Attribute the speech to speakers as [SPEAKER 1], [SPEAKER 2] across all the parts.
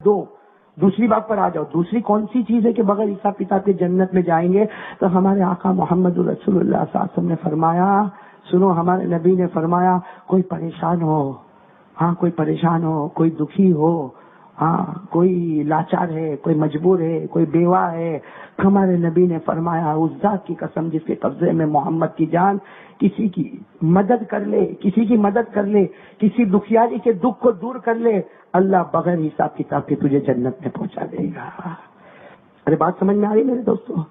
[SPEAKER 1] دو دوسری بات پر آ جاؤ. دوسری کون سی چیز ہے کہ بغیر حساب کتاب کے جنت میں جائیں گے؟ تو ہمارے آقا محمد رسول اللہ صلی اللہ علیہ وسلم نے فرمایا، سنو، ہمارے نبی نے فرمایا، کوئی پریشان ہو، ہاں کوئی پریشان ہو، کوئی دکھی ہو، ہاں کوئی لاچار ہے، کوئی مجبور ہے، کوئی بیوہ ہے، ہمارے نبی نے فرمایا اس ذات کی قسم جس کے قبضے میں محمد کی جان، کسی کی مدد کر لے، کسی کی مدد کر لے، کسی دکھیاری کے دکھ کو دور کر لے، اللہ بغیر حساب کتاب کے تجھے جنت میں پہنچا دے گا. ارے بات سمجھ میں آ رہی میرے دوستوں؟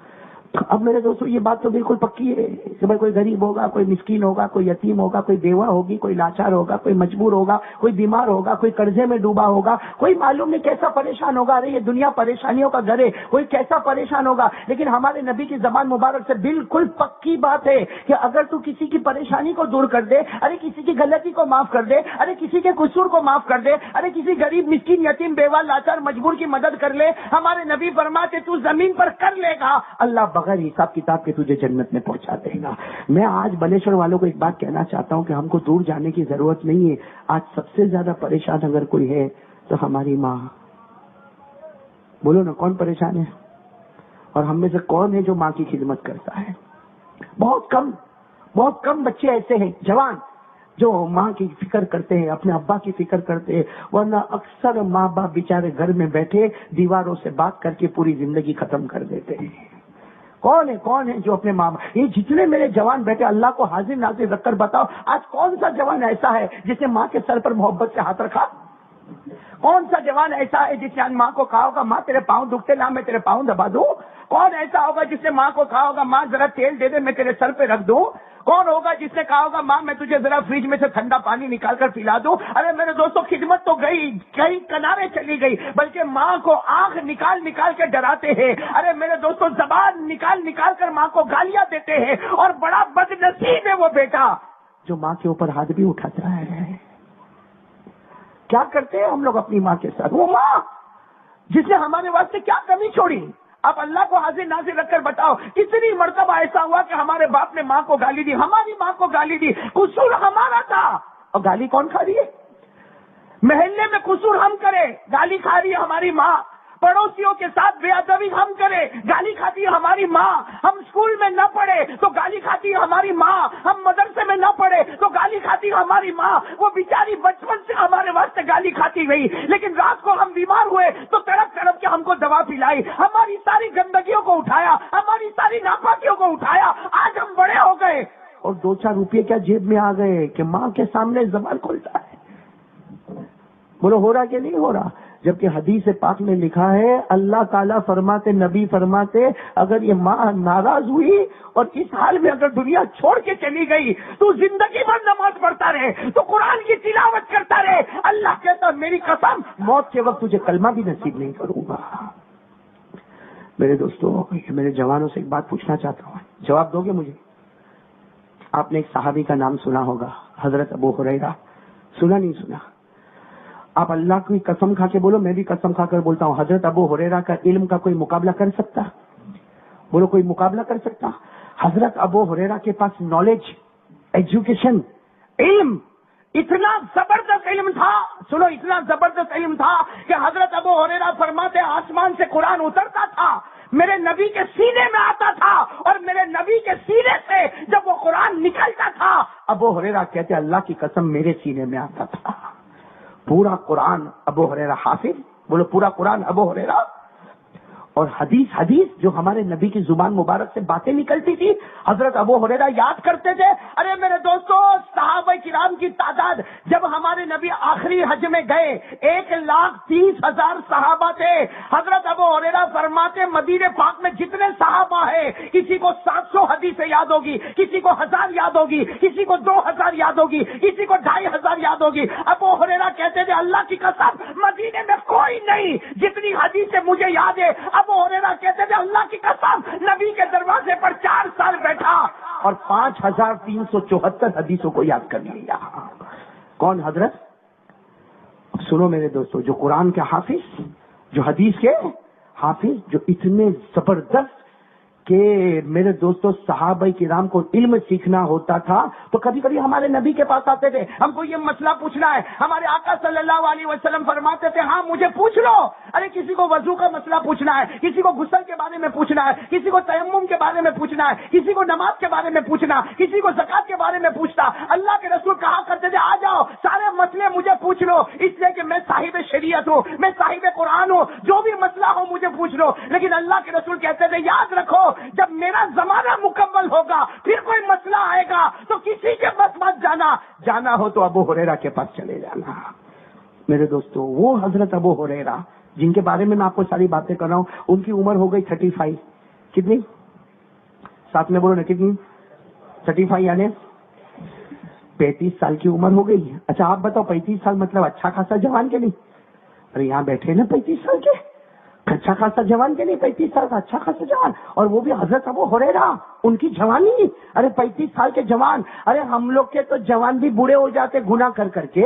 [SPEAKER 1] اب میرے دوستوں یہ بات تو بالکل پکی ہے کہ بھائی کوئی غریب ہوگا، کوئی مسکین ہوگا، کوئی یتیم ہوگا، کوئی بیوہ ہوگی، کوئی لاچار ہوگا، کوئی مجبور ہوگا، کوئی بیمار ہوگا، کوئی قرضے میں ڈوبا ہوگا، کوئی معلوم نہیں کیسا پریشان ہوگا. ارے یہ دنیا پریشانیوں کا گھر ہے، کوئی کیسا پریشان ہوگا. لیکن ہمارے نبی کی زبان مبارک سے بالکل پکی بات ہے کہ اگر تو کسی کی پریشانی کو دور کر دے، ارے کسی کی غلطی کو معاف کر دے، ارے کسی کے قصور کو معاف کر دے، ارے کسی غریب مسکین یتیم بیوہ لاچار مجبور کی مدد کر لے، ہمارے نبی فرماتے تو زمین پر کر لے گا، اللہ بغیر حساب کتاب کے تجھے جنت میں پہنچا دے گا. میں آج بلیشور والوں کو ایک بات کہنا چاہتا ہوں کہ ہم کو دور جانے کی ضرورت نہیں ہے. آج سب سے زیادہ پریشان اگر کوئی ہے تو ہماری ماں. بولو نا کون پریشان ہے؟ اور ہم میں سے کون ہے جو ماں کی خدمت کرتا ہے؟ بہت کم بچے ایسے ہیں جوان جو ماں کی فکر کرتے ہیں، اپنے ابا کی فکر کرتے ہیں، ورنہ اکثر ماں باپ بیچارے گھر میں بیٹھے دیواروں سے بات کر کے پوری زندگی ختم کر دیتے ہیں. کون ہے جو اپنے ماں باپ، یہ جتنے میرے جوان بیٹھے اللہ کو حاضر ناظر رکھ کر بتاؤ آج کون سا جوان ایسا ہے جس نے ماں کے سر پر محبت سے ہاتھ رکھا؟ کون سا جوان ایسا ہے جس نے ماں کو کہا ہوگا ماں تیرے پاؤں دکھتے لا میں تیرے پاؤں دبا دوں؟ کون ایسا ہوگا جس نے ماں کو کہا ہوگا ماں ذرا تیل دے دے میں تیرے سر پہ رکھ دوں؟ کون ہوگا جس نے کہا ہوگا ماں میں تجھے ذرا فریج میں سے ٹھنڈا پانی نکال کر پلا دوں؟ ارے میرے دوستوں خدمت تو گئی کئی کنارے چلی گئی، بلکہ ماں کو آنکھ نکال کے ڈراتے ہیں. ارے میرے دوستوں زبان نکال کر ماں کو گالیاں دیتے ہیں، اور بڑا بد نصیب ہے وہ بیٹا جو ماں کے اوپر ہاتھ بھی اٹھاتا ہے. کیا کرتے ہیں ہم لوگ اپنی ماں کے ساتھ؟ وہ ماں جس نے ہمارے واسطے کیا کمی چھوڑی؟ اب اللہ کو حاضر ناظر رکھ کر بتاؤ کتنی مرتبہ ایسا ہوا کہ ہمارے باپ نے ماں کو گالی دی، ہماری ماں کو گالی دی، قصور ہمارا تھا اور گالی کون کھا رہی ہے؟ محلے میں قصور ہم کرے، گالی کھا رہی ہے ہماری ماں. پڑوسیوں کے ساتھ بے ادبی ہم کرے، گالی کھاتی ہے ہماری ماں. ہم اسکول میں نہ پڑھے تو گالی کھاتی ہے ہماری ماں. ہم مدرسے میں نہ پڑھے تو گالی کھاتی ہے ہماری ماں. وہ بیچاری بچپن سے ہمارے واسطے گالی کھاتی گئی، لیکن رات کو ہم بیمار ہوئے تو تڑپ کے ہم کو دوا پلائی، ہماری ساری گندگیوں کو اٹھایا، ہماری ساری ناپاکیوں کو اٹھایا. آج ہم بڑے ہو گئے اور 2-4 روپے کیا جیب میں آ گئے کہ ماں کے سامنے زبان کھولتا ہے. بولو ہو رہا کہ نہیں ہو رہا؟ جبکہ حدیث پاک میں لکھا ہے اللہ تعالیٰ فرماتے، نبی فرماتے اگر یہ ماں ناراض ہوئی اور اس حال میں اگر دنیا چھوڑ کے چلی گئی تو زندگی بھر نماز پڑھتا رہے، تو قرآن کی تلاوت کرتا رہے، اللہ کہتا میری قسم موت کے وقت تجھے کلمہ بھی نصیب نہیں کروں گا. میرے دوستوں میرے جوانوں سے ایک بات پوچھنا چاہتا ہوں، جواب دو گے مجھے؟ آپ نے ایک صحابی کا نام سنا ہوگا، حضرت ابو ہریرہ. سنا نہیں سنا؟ آپ اللہ کی قسم کھا کے بولو، میں بھی قسم کھا کر بولتا ہوں حضرت ابو ہریرہ کا علم کا کوئی مقابلہ کر سکتا؟ بولو کوئی مقابلہ کر سکتا؟ حضرت ابو ہریرہ کے پاس نالج، ایجوکیشن، علم اتنا زبردست علم تھا، سنو اتنا زبردست علم تھا کہ حضرت ابو ہریرہ فرماتے آسمان سے قرآن اترتا تھا، میرے نبی کے سینے میں آتا تھا، اور میرے نبی کے سینے سے جب وہ قرآن نکلتا تھا ابو ہریرہ کہتے اللہ کی قسم میرے سینے میں آتا تھا. پورا قرآن ابو ہریرہ حافظ، بولو پورا قرآن ابو ہریرہ. اور حدیث جو ہمارے نبی کی زبان مبارک سے باتیں نکلتی تھی حضرت ابو ہریرہ یاد کرتے تھے. ارے میرے دوستوں صحابہ کرام کی تعداد جب ہمارے نبی آخری حج میں گئے 1,30,000 صحابہ تھے. حضرت ابو ہریرہ فرماتے مدینے پاک میں جتنے صحابہ ہیں کسی کو 700 حدیثیں یاد ہوگی، کسی کو 1000 یاد ہوگی، کسی کو 2000 یاد ہوگی، کسی کو 2500 یاد ہوگی. ابو ہریرہ کہتے تھے اللہ کی قسم مدینے میں کوئی نہیں جتنی حدیثیں مجھے یاد ہے. ابو ہریرہ کہتے تھے اللہ کی قسم نبی کے دروازے پر 4 سال بیٹھا اور 5374 حدیثوں کو یاد کر لیا. کون حضرت؟ سنو میرے دوستو، جو قرآن کے حافظ، جو حدیث کے حافظ، جو اتنے زبردست کہ میرے دوستوں صحابہ کرام کو علم سیکھنا ہوتا تھا تو کبھی کبھی ہمارے نبی کے پاس آتے تھے، ہم کو یہ مسئلہ پوچھنا ہے، ہمارے آقا صلی اللہ علیہ وسلم فرماتے تھے ہاں مجھے پوچھ لو. ارے کسی کو وضو کا مسئلہ پوچھنا ہے، کسی کو غسل کے بارے میں پوچھنا ہے، کسی کو تیمم کے بارے میں پوچھنا ہے، کسی کو نماز کے بارے میں پوچھنا، کسی کو زکات کے بارے میں پوچھنا. اللہ کے رسول کہا کرتے تھے آ جاؤ سارے مسئلے مجھے پوچھ لو، اس لیے کہ میں صاحب شریعت ہوں، میں صاحب قرآن ہوں، جو بھی مسئلہ ہو مجھے پوچھ لو. لیکن اللہ کے رسول کہتے تھے یاد رکھو جب میرا زمانہ مکمل ہوگا پھر کوئی مسئلہ آئے گا تو کسی کے پاس مت جانا، جانا ہو تو ابو ہریرہ کے پاس چلے جانا. میرے دوستو وہ حضرت ابو ہریرہ جن کے بارے میں آپ کو ساری باتیں کر رہا ہوں، ان کی عمر ہو گئی 35. کتنی؟ ساتھ میں بولو نا کتنی؟ 35 یعنی 35 سال کی عمر ہو گئی. اچھا آپ بتاؤ 35 سال مطلب اچھا خاصا جوان کے نہیں؟ ارے یہاں بیٹھے نا 35 سال کے، اچھا خاصا جوان کے نہیں، 35 سال کا اچھا خاصا جوان. اور وہ بھی حضرت ابو ہریرہ ان کی جوانی. ارے 35 سال کے جوان، ارے ہم لوگ کے تو جوان بھی بوڑھے ہو جاتے گناہ کر کر کے.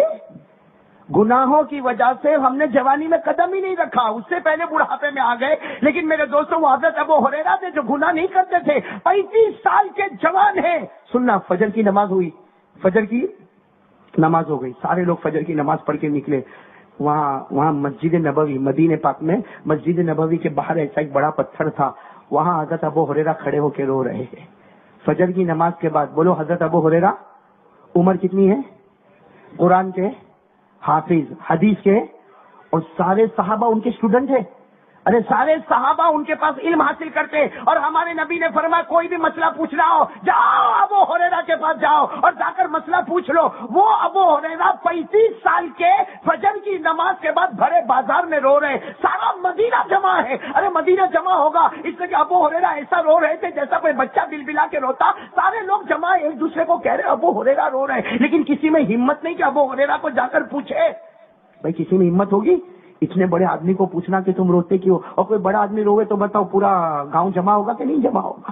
[SPEAKER 1] گناہوں کی وجہ سے ہم نے جوانی میں قدم ہی نہیں رکھا، اس سے پہلے بڑھاپے میں آ گئے. لیکن میرے دوستوں وہ حضرت ابو ہریرہ تھے جو گناہ نہیں کرتے تھے، 35 سال کے جوان ہیں. سننا فجر کی نماز ہوئی، فجر کی نماز ہو گئی، سارے لوگ فجر کی نماز پڑھ کے نکلے. وہاں مسجد نبوی مدینہ پاک میں مسجد نبوی کے باہر ایسا ایک بڑا پتھر تھا، وہاں حضرت ابو ہریرہ کھڑے ہو کے رو رہے ہیں فجر کی نماز کے بعد. بولو حضرت ابو ہریرہ عمر کتنی ہے؟ قرآن کے حافظ، حدیث کے، اور سارے صحابہ ان کے اسٹوڈنٹ ہیں. ارے سارے صحابہ ان کے پاس علم حاصل کرتے. اور ہمارے نبی نے فرمایا کوئی بھی مسئلہ پوچھنا ہو جاؤ ابو ہریرہ کے پاس جاؤ اور جا کر مسئلہ پوچھ لو. وہ ابو ہریرہ 35 سال کے فجر کی نماز کے بعد بھرے بازار میں رو رہے، سارا مدینہ جمع ہے. ارے مدینہ جمع ہوگا اس لیے کہ ابو ہریرہ ایسا رو رہے تھے جیسا کوئی بچہ بل بلا کے روتا. سارے لوگ جمع ایک دوسرے کو کہہ رہے ابو ہریرہ رو رہے، لیکن کسی میں ہمت نہیں کہ ابو ہریرہ کو جا کر پوچھے. بھائی کسی میں ہمت ہوگی اتنے بڑے آدمی کو پوچھنا کہ تم روتے کیوں؟ اور کوئی بڑا آدمی روے تو بتاؤ پورا گاؤں جمع ہوگا کہ نہیں جمع ہوگا؟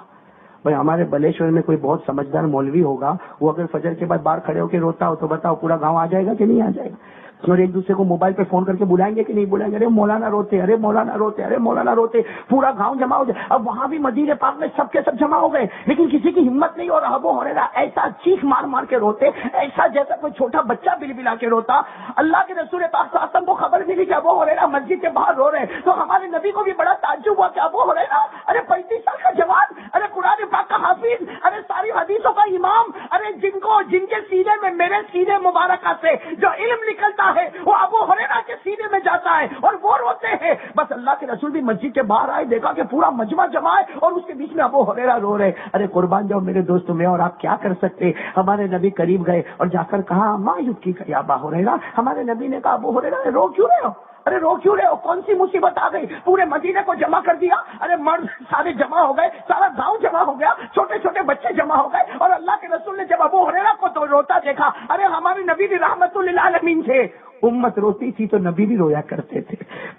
[SPEAKER 1] بھائی ہمارے بلیشور میں کوئی بہت سمجھدار مولوی ہوگا، وہ اگر فجر کے بعد باہر کھڑے ہو کے روتا ہو تو بتاؤ پورا گاؤں آ جائے گا کہ نہیں آ جائے گا؟ اور ایک دوسرے کو موبائل پہ فون کر کے بلائیں گے کہ نہیں بلائیں گے؟ ارے مولانا روتے، ارے مولانا روتے، ارے مولانا روتے، پورا گاؤں جمع ہو جائے. اب وہاں بھی مدینہ پاک میں سب کے سب جمع ہو گئے لیکن کسی کی ہمت نہیں. اور ابو ہریرہ ایسا چیخ مار مار کے روتے، ایسا جیسا کوئی چھوٹا بچہ بل بلا کے روتا. اللہ کے رسول پاک صلی اللہ علیہ وسلم کو خبر ملی کہ ابو ہریرہ مسجد کے باہر رو رہے تو ہمارے نبی کو بھی بڑا تعجب ہوا کہ ابو ہریرہ ارے 35 سال کا جوان، ارے قرآن پاک کا حافظ، ارے ساری حدیثوں کا امام، ارے جن کے سینے میں میرے سینے مبارکہ سے جو علم نکلتا ہے وہ ابو ہریرہ کے سینے میں جاتا ہے اور وہ روتے ہیں. بس اللہ کے رسول بھی مسجد کے باہر آئے، دیکھا کہ پورا مجمع جمع ہے اور اس کے بیچ میں ابو ہریرہ رو رہے. ارے قربان جاؤ میرے دوستوں، میں اور آپ کیا کر سکتے؟ ہمارے نبی قریب گئے اور جا کر کہا ما یبکی کا یا ابا ہریرہ. ہمارے نبی نے کہا ابو ہریرہ رو کیوں رہے ہو؟ ارے رو کیوں رہے ہو؟ کون سی مصیبت آ گئی؟ پورے مدینے کو جمع کر دیا. ارے مرد سارے جمع ہو گئے، سارا گاؤں جمع ہو گیا، چھوٹے چھوٹے بچے جمع ہو گئے. اور اللہ کے رسول نے جب ابو ہریرہ کو تو روتا دیکھا، ارے ہمارے نبی بھی رحمت للعالمین تھے، امت روتی تھی تو نبی بھی رویا کرتے تھے.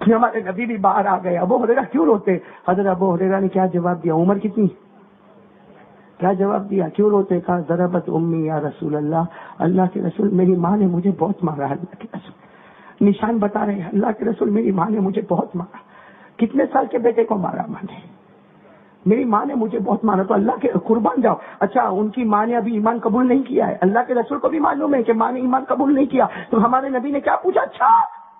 [SPEAKER 1] ہمارے نبی بھی باہر آ گئے، ابو ہریرہ کیوں روتے؟ حضرت ابو ہریرہ نے کیا جواب دیا؟ عمر کتنی؟ کیا جواب دیا؟ کیوں روتے؟ کہا ضربت امی یا رسول اللہ، اللہ کے رسول میری ماں نے مجھے بہت مارا. اللہ کے رسول نشان بتا رہے ہیں، اللہ کے رسول میری ماں نے مجھے بہت مارا. کتنے سال کے بیٹے کو مارا ماں نے؟ میری ماں نے مجھے بہت مارا. تو اللہ کے قربان جاؤ. اچھا ان کی ماں نے ابھی ایمان قبول نہیں کیا ہے، اللہ کے رسول کو بھی معلوم ہے کہ ماں نے ایمان قبول نہیں کیا. تو ہمارے نبی نے کیا پوچھا؟ اچھا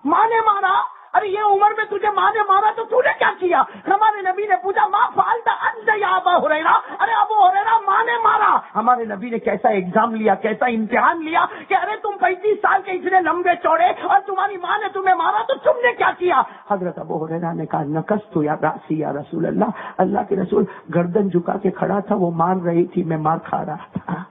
[SPEAKER 1] ماں نے مارا، ارے یہ عمر میں تجھے ماں نے مارا تو تو نے کیا کیا؟ ہمارے نبی نے پوچھا ماں فعلت انت یا ابا ہریرہ، ارے ابو ہریرہ ماں نے مارا. ہمارے نبی نے کیسا ایگزام لیا، کیسا امتحان لیا کہ ارے تم 35 سال کے اتنے لمبے چوڑے اور تمہاری ماں نے تمہیں مارا تو تم نے کیا کیا؟ حضرت ابو ہریرہ نے کہا نکست یا راسی یا رسول اللہ، اللہ کے رسول گردن جھکا کے کھڑا تھا، وہ مار رہی تھی، میں مار کھا رہا تھا.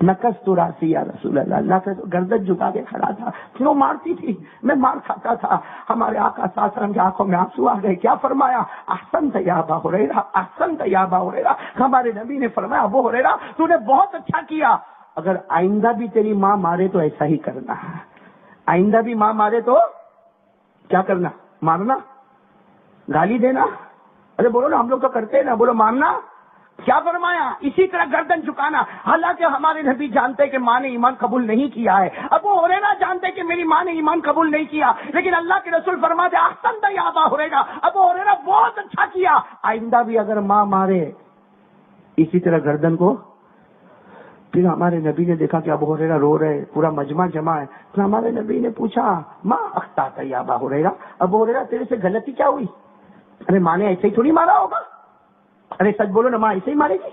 [SPEAKER 1] نکس تو راسی یا رسول اللہ، اللہ کا گردن جھکا کے کھڑا تھا، وہ مارتی تھی، میں مار کھاتا تھا. ہمارے آقا صلی اللہ علیہ وسلم کی آنکھوں میں آنسو آ گئے. کیا فرمایا؟ احسنت یا ابا ہریرہ، احسنت یا ابا ہریرہ. ہمارے نبی نے فرمایا ابو ہریرہ تو نے بہت اچھا کیا، اگر آئندہ بھی تیری ماں مارے تو ایسا ہی کرنا. آئندہ بھی ماں مارے تو کیا کرنا؟ مارنا، گالی دینا. ارے بولو نا، ہم لوگ تو کرتے ہیں نا، بولو مارنا. کیا فرمایا؟ اسی طرح گردن جھکانا. حالانکہ ہمارے نبی جانتے کہ ماں نے ایمان قبول نہیں کیا ہے، ابو ہریرہ جانتے کہ میری ماں نے ایمان قبول نہیں کیا، لیکن اللہ کے رسول فرماتے احسنت یا ابا ہریرہ، ابو ہریرہ بہت اچھا کیا، آئندہ بھی اگر ماں مارے اسی طرح گردن کو. پھر ہمارے نبی نے دیکھا کہ ابو ہریرہ رو رہے, پورا مجمع جمع ہے. پھر ہمارے نبی نے پوچھا ماں اخطأت یا ابا ہریرہ, ابو ہریرہ تیرے سے غلطی کیا ہوئی؟ ارے ماں نے ایسے ہی تھوڑی مارا ہوگا, ارے سچ بولو نا, ماں ایسے ہی مارے گی؟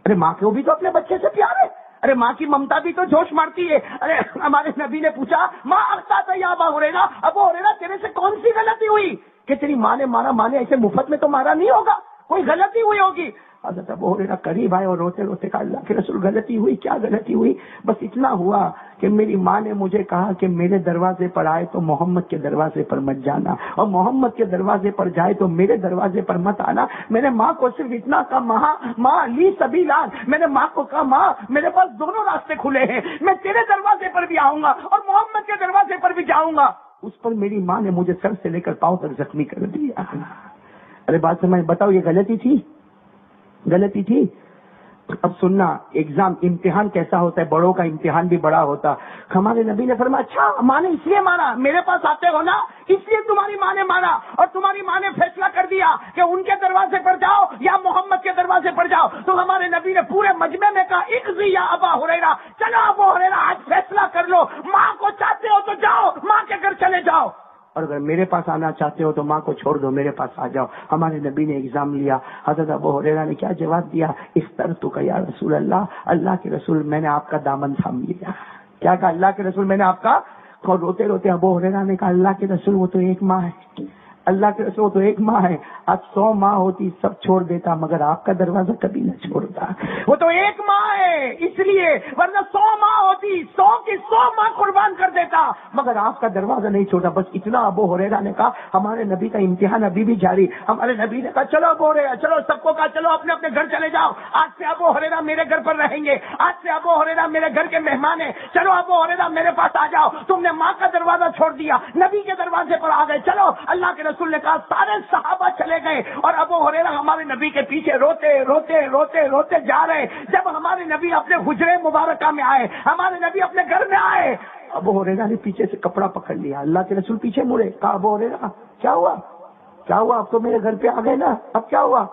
[SPEAKER 1] ارے ماں کو بھی تو اپنے بچے سے پیار ہے, ارے ماں کی ممتا بھی تو جوش مارتی ہے. ارے ہمارے نبی نے پوچھا ماں اخطأت یا ابا ہریرہ, ابو ہریرہ تیرے سے کون سی غلطی ہوئی کہ تیری ماں نے مارا؟ ماں نے ایسے مفت میں تو مارا نہیں ہوگا, کوئی غلطی ہوئی ہوگی. حضرت ابو ہریرہ قریب آئے اور روتے روتے کہا اللہ کے رسول غلطی ہوئی, کیا غلطی ہوئی؟ بس اتنا ہوا کہ میری ماں نے مجھے کہا کہ میرے دروازے پر آئے تو محمد کے دروازے پر مت جانا, اور محمد کے دروازے پر جائے تو میرے دروازے پر مت آنا. میں نے ماں کو صرف اتنا کہا ماں لی سبیلان, میں نے ماں کو کہا ماں میرے پاس دونوں راستے کھلے ہیں, میں تیرے دروازے پر بھی آؤں گا اور محمد کے دروازے پر بھی جاؤں گا. اس پر میری ماں نے مجھے سر سے لے کر پاؤں تک زخمی کر دیا. ارے بات سمجھ, بتاؤ یہ غلطی تھی؟ غلطی تھی؟ اب سننا, ایگزام امتحان کیسا ہوتا ہے, بڑوں کا امتحان بھی بڑا ہوتا. ہمارے نبی نے فرمایا اچھا ماں نے اس لیے مارا, میرے پاس آتے ہو نا اس لیے تمہاری ماں نے مارا, اور تمہاری ماں نے فیصلہ کر دیا کہ ان کے دروازے پر جاؤ یا محمد کے دروازے پر جاؤ. تو ہمارے نبی نے پورے مجمع میں کہا اقضی یا ابا ہریرہ, چلو ابو ہریرہ آج فیصلہ کر لو, ماں کو چاہتے ہو تو جاؤ, ماں کے گھر چلے جاؤ, اور اگر میرے پاس آنا چاہتے ہو تو ماں کو چھوڑ دو, میرے پاس آ جاؤ. ہمارے نبی نے ایگزام لیا. حضرت ابو ہریرہ نے کیا جواب دیا؟ اخترتک یا رسول اللہ, اللہ کے رسول میں نے آپ کا دامن تھام لیا. کیا کہا؟ اللہ کے رسول میں نے آپ کا. اور روتے روتے ابو ہریرہ نے کہا اللہ کے رسول وہ تو ایک ماں ہے, اللہ کے رسول وہ تو ایک ماں ہے, آج 100 ماں ہوتی سب چھوڑ دیتا مگر آپ کا دروازہ کبھی نہ چھوڑتا. وہ تو ایک ماں ہے اس لیے, ورنہ 100 ماں ہوتی 100 کی 100 ماں قربان کر دیتا مگر آپ کا دروازہ نہیں چھوڑا. بس اتنا ابو ہریرہ نے کہا. ہمارے نبی کا امتحان ابھی بھی جاری. ہمارے نبی نے کہا چلو ابو ہریرہ چلو, سب کو کہا چلو اپنے اپنے گھر چلے جاؤ, آج سے ابو ہریرہ میرے گھر پر رہیں گے, آج سے ابو ہریرہ میرے گھر کے مہمان ہیں, چلو ابو ہریرہ میرے پاس آ جاؤ. تم نے ماں کا دروازہ چھوڑ دیا, نبی کے دروازے پر آ گئے, چلو. اللہ کے رسول نے کہا. سارے صحابہ چلے گئے اور ابو ہریرہ ہمارے نبی کے پیچھے روتے روتے روتے روتے جا رہے. جب ہمارے نبی اپنے حجرے مبارکہ میں آئے, ہمارے نبی اپنے گھر میں آئے, ابو ہریرہ نے پیچھے سے کپڑا پکڑ لیا. اللہ کے رسول پیچھے مڑے, کہا ابو ہریرہ کیا ہوا, کیا ہوا, اب تو میرے گھر پہ آ گئے نا, اب کیا ہوا؟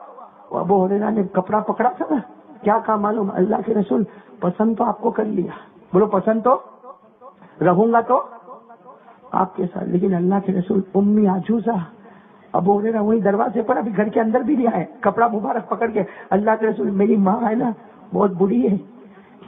[SPEAKER 1] ابو ہریرہ نے کپڑا پکڑا تھا نا, کیا کہا معلوم؟ اللہ کے رسول پسند تو آپ کو کر لیا, بولو پسند تو رہوں گا تو آپ کے ساتھ, لیکن اللہ کے رسول امی عجوزہ. ابو ہریرہ وہی دروازے پر, ابھی گھر کے اندر بھی نہیں آئے, کپڑا مبارک پکڑ کے. اللہ کے رسول میری ماں ہے نا بہت بری ہے,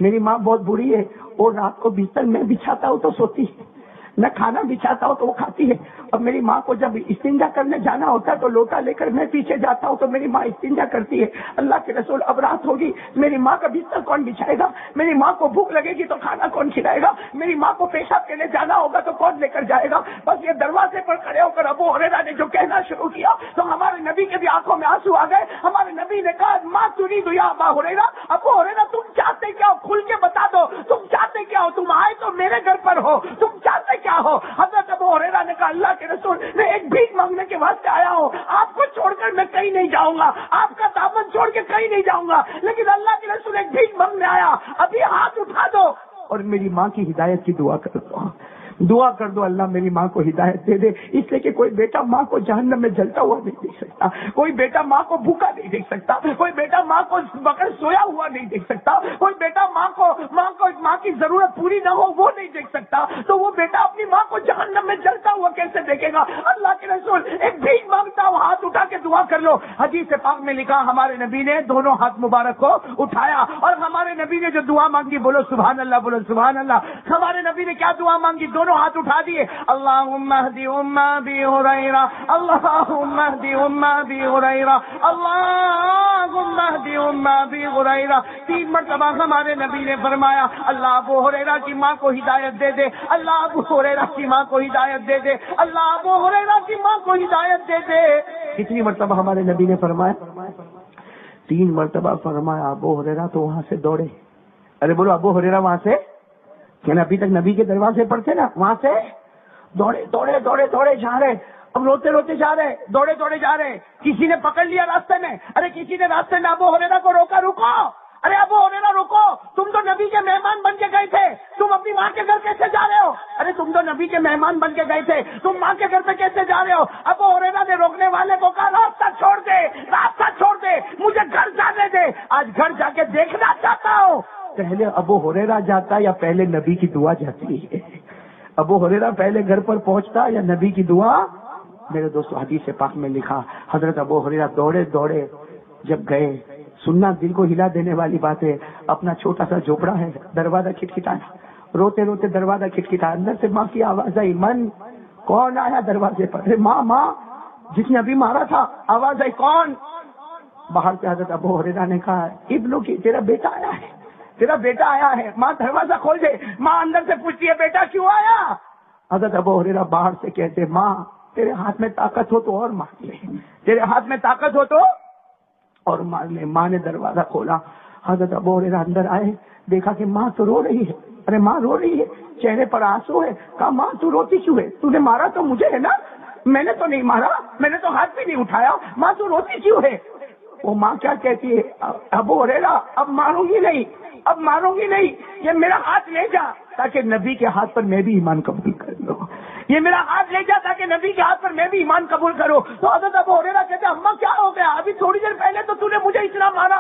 [SPEAKER 1] میری ماں بہت بری ہے, اور رات کو بستر میں بچھاتا ہوں تو سوتی ہے, میں کھانا بچھاتا ہوں تو وہ کھاتی ہے. اب میری ماں کو جب استنجا کرنے جانا ہوتا ہے تو لوٹا لے کر میں پیچھے جاتا ہوں تو میری ماں استنجا کرتی ہے. اللہ کے رسول اب رات ہوگی, میری ماں کا بستر کون بچھائے گا؟ میری ماں کو بھوک لگے گی تو کھانا کون کھلائے گا؟ میری ماں کو پیشاب کے لیے جانا ہوگا تو کون لے کر جائے گا؟ بس یہ دروازے پر کھڑے ہو کر ابو ہریرہ نے جو کہنا شروع کیا تو ہمارے نبی کے بھی آنکھوں میں آنسو آ گئے. ہمارے نبی نے کہا ماں تريد یا ابا ہریرہ, ابو ہریرہ تم چاہتے کیا ہو, کھل کے بتا دو, تم چاہتے کیا ہو؟ تم آئے تو میرے گھر پر ہو, تم چاہتے کیا ہو؟ حضرت ابو ہریرہ نے کہا اللہ کے رسول میں ایک بھیک مانگنے کے واسطے آیا ہوں, آپ کو چھوڑ کر میں کہیں نہیں جاؤں گا, آپ کا دامن چھوڑ کے کہیں نہیں جاؤں گا, لیکن اللہ کے رسول ایک بھیک مانگنے آیا, ابھی ہاتھ اٹھا دو اور میری ماں کی ہدایت کی دعا کر دو, دعا کر دو اللہ میری ماں کو ہدایت دے دے. اس لیے کہ کوئی بیٹا ماں کو جہنم میں جلتا ہوا نہیں دیکھ سکتا, کوئی بیٹا ماں کو بھوکا نہیں دیکھ سکتا, کوئی بیٹا ماں کو بغیر سویا ہوا نہیں دیکھ سکتا, کوئی بیٹا ماں کی ضرورت پوری نہ ہو وہ نہیں دیکھ سکتا, تو وہ بیٹا اپنی ماں کو جہنم میں جلتا ہوا کیسے دیکھے گا؟ اللہ کے رسول ایک بھیک مانگتا ہوں, ہاتھ اٹھا کے دعا کر لو. حدیث پاک میں لکھا ہمارے نبی نے دونوں ہاتھ مبارک کو اٹھایا اور ہمارے نبی نے جو دعا مانگی, بولو سبحان اللہ, بولو سبحان اللہ. ہمارے نبی نے کیا دعا مانگی؟ دونوں ہاتھ اٹھا دیے, اللہم اہدی ام ابی ہریرہ, اللہم اہدی ام ابی ہریرہ, اللہم اہدی ام ابی ہریرہ. 3 مرتبہ ہمارے نبی نے فرمایا اللہ ابو ہریرہ کی ماں کو ہدایت دے دے, اللہ ابو ہریرہ کی ماں کو ہدایت دے دے, اللہ ابو ہریرہ کی ماں کو ہدایت دے دے. کتنی مرتبہ ہمارے نبی نے فرمایا؟ 3 مرتبہ فرمایا. ابو ہریرہ تو وہاں سے دوڑے, ارے بولو ابو ہریرہ وہاں سے, کیا ابھی تک نبی کے دروازے پر تھے نا, وہاں سے دوڑے دوڑے دوڑے دوڑے جا رہے, اب روتے روتے جا رہے, دوڑے دوڑے جا رہے. کسی نے پکڑ لیا راستے میں, ارے کسی نے راستے میں ابو ہریرہ کو روکا, رکو ارے ابو ہریرہ رکو، تم تو نبی کے مہمان بن کے گئے تھے، تم اپنی ماں کے گھر کیسے جا رہے ہو؟ ارے تم تو نبی کے مہمان بن کے گئے تھے، تم ماں کے گھر پہ کیسے جا رہے ہو؟ ابو ہریرہ نے روکنے والے کو کہا راستہ چھوڑ دے، راستہ چھوڑ دے، مجھے گھر جانے دے، آج گھر جا کے دیکھنا چاہتا ہوں۔ پہلے ابو ہریرہ جاتا یا پہلے نبی کی دعا جاتی ہے؟ ابو ہریرہ پہلے گھر پر پہنچتا یا نبی کی دعا؟ میرے دوستو حدیث پاک میں لکھا، حضرت ابو ہریرہ دوڑے دوڑے جب گئے، سننا دل کو ہلا دینے والی بات ہے، اپنا چھوٹا سا جھوپڑا ہے، دروازہ کھٹکھٹایا، روتے روتے دروازہ کھٹکھٹایا، اندر سے ماں کی آواز آئی، من کون آیا دروازے پر؟ ارے ماں ماں، جس نے ابھی مارا تھا، آواز آئی کون؟ باہر سے حضرت ابو ہریرہ نے کہا ابنو کی، تیرا بیٹا آیا ہے، تیرا بیٹا آیا ہے۔ ماں دروازہ کھول دے، ماں اندر سے پوچھتی ہے بیٹا کیوں آیا؟ حضرت ابو ہریرہ باہر سے کہتے ماں تیرے ہاتھ میں طاقت ہو تو اور مار لے، تیرے ہاتھ میں طاقت ہو تو اور مار لے۔ ماں نے دروازہ کھولا، حضرت ابو ہریرہ اندر آئے، دیکھا کہ ماں تو رو رہی ہے، ارے ماں رو رہی ہے، چہرے پر آنسو ہے۔ کہا ماں تو روتی کیوں ہے؟ تو نے مارا تو مجھے ہے نا، میں نے تو نہیں مارا، میں نے تو ہاتھ بھی نہیں اٹھایا، ماں تو روتی کیوں ہے؟ وہ ماں کیا کہتی ہے، ابو ہریرہ اب ماروں گی نہیں، اب ماروں گی نہیں، یہ میرا ہاتھ لے جا تاکہ نبی کے ہاتھ پر میں بھی ایمان قبول کر لوں، یہ میرا ہاتھ لے جا تاکہ نبی کے ہاتھ پر میں بھی ایمان قبول کروں۔ تو حضرت ابو ہریرہ کہتے اماں کیا ہو گیا؟ ابھی تھوڑی دیر پہلے تو نے مجھے اتنا مارا،